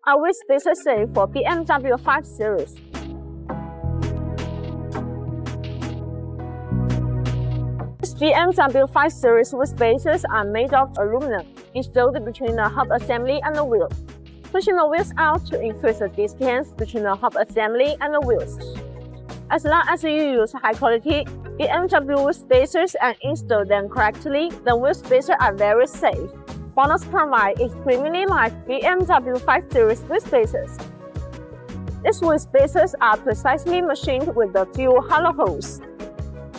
are wheel spacers safe for BMW 5 Series? BMW 5 Series wheel spacers are made of aluminum, installed between the hub assembly and the wheel, pushing the wheels out to increase the distance between the hub assembly and the wheels. As long as you use high-quality BMW wheel spacers and install them correctly, the wheel spacers are very safe. BONOSS provides extremely light BMW 5 Series wheel spacers. These wheel spacers are precisely machined with the few hollow holes.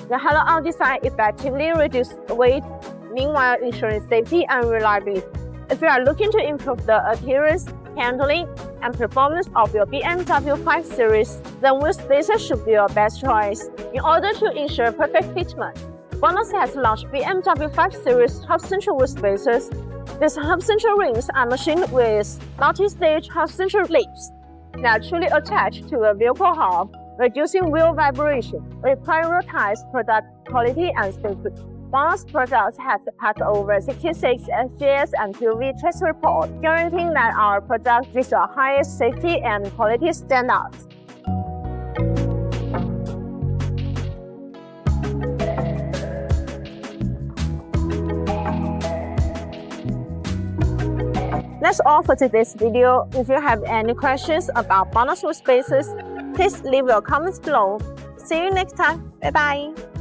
The hollow-out design effectively reduces weight, meanwhile ensuring safety and reliability. If you are looking to improve the appearance, handling, and performance of your BMW 5 Series, then wheel spacers should be your best choice. In order to ensure perfect fitment, BONOSS has launched BMW 5 Series half-century wheel spacers. These half-century rings are machined with multi-stage half-century lips that truly attach to the vehicle hub, reducing wheel vibration. We prioritize product quality and safety. BONOSS products have passed over 66 SGS and QV test reports, guaranteeing that our product reaches the highest safety and quality standards. That's all for today's video. If you have any questions about BONOSS wheel spacers, please leave your comments below. See you next time. Bye bye.